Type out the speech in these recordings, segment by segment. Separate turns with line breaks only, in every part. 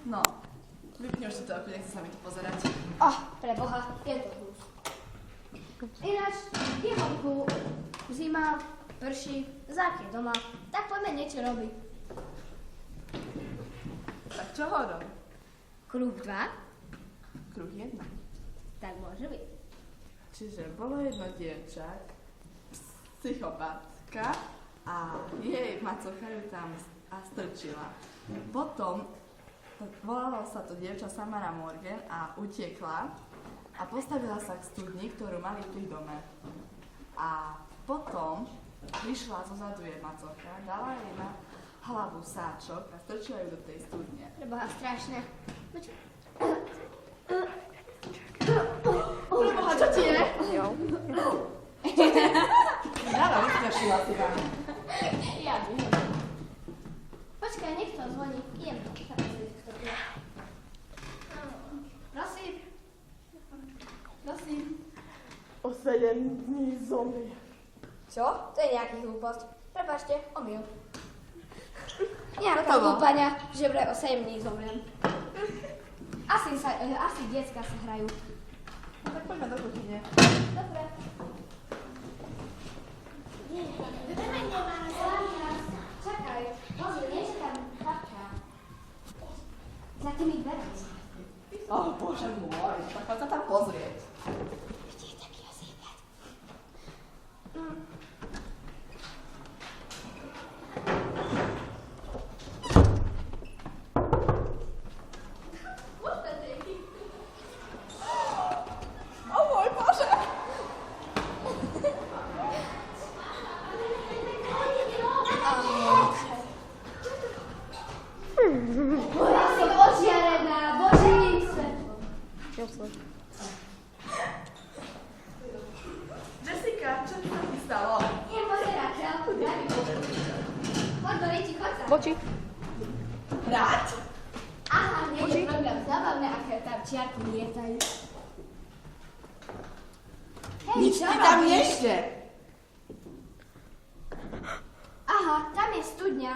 No, vypni už si to, ako nechce sa mi to pozerať.
Preboha, je to hlús. Ináč, je vonku, zima, prší, Zák je doma, tak poďme niečo robiť.
Tak čo hodom?
Kruh 2?
Kruh 1.
Tak môže byť.
Čiže bolo jedno dievča, psychopatka a jej macocha ju tam strčila. Potom volalo sa to dievča Samara Morgan a utiekla a postavila sa k studni, ktorú mali pri dome. A potom prišla zozadu jej macocha, dala jej na hlavu sáčok a strčila ju do tej studne.
Preboha, strašné.
Preboha, čo ti je?
Jo.
Dáva, vystrašila si vám.
Ja viem. Počkaj, niekto zvoní. Idem to. Prosím. Prosím.
O 7 dní zomrie.
Čo? To je nejaký hlúposť. Prepáčte, omyl. Nejaká
Hotovo.
hlúpania, že vraj o 7 dní zomriem. Asi decka sa hrajú.
No tak poďme do kuchyne.
Dobre. Čakaj, pozri, niečo tam papka. Za tými dverami.
Bože môj, tak poď sa tam pozrieť.
Vidíš taký osýpať?
O môj Bože!
Ja som očiarená, božím svetlom.
Jasne.
Jessica, čo ti sa ti stalo?
Nie, pozerať, Rachel, daj mi počuť. Poď do riti, choď sa.
Voči.
Hrať?
Aha, nie je program zábavné, aké tam čiarky lietajú. Hej,
Nič
čo
ti tam
robíš?
nejde.
Aha, tam je studňa.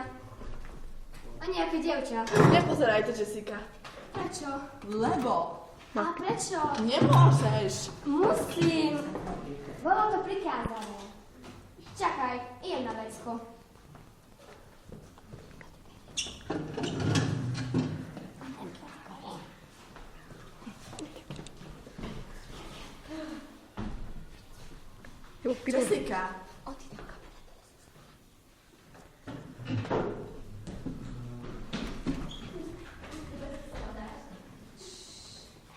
A nejaké dievča.
Nepozeraj to, Jessica.
Prečo?
Lebo
A prečo?
nemôžeš.
Musím. Bolo to prikázané. Čakaj, idem na vecko.
Jo, kde?
Jessica.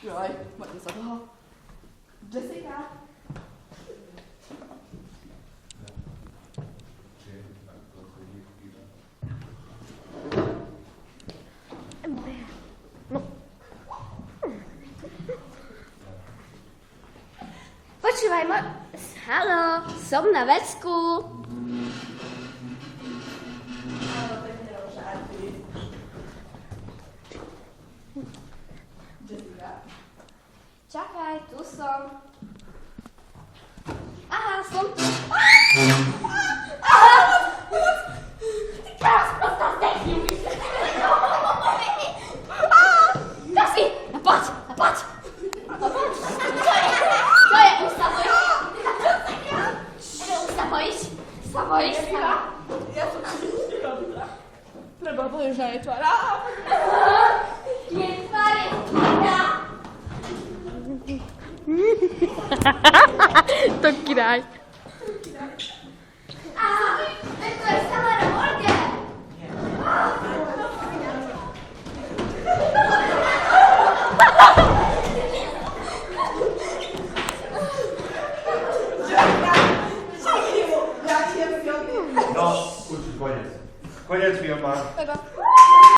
Joj, poďme sa toho. Jessica.
Počúvaj, haló, som na vecku.
Áno, tak nerožárty. Jessica.
Čakaj, tu som. Aha, som tu. Kasi, poď. Čo je? Už sa bojíš? Už sa bojíš? Sa bojíš sa?
Ja som si robila. Treba bojíš na jej tvár.
Je tvár je tvár.
To kráľ.
Aha, to je Samara Morgan.
No, už koniec. Koniec filma.
Chyba.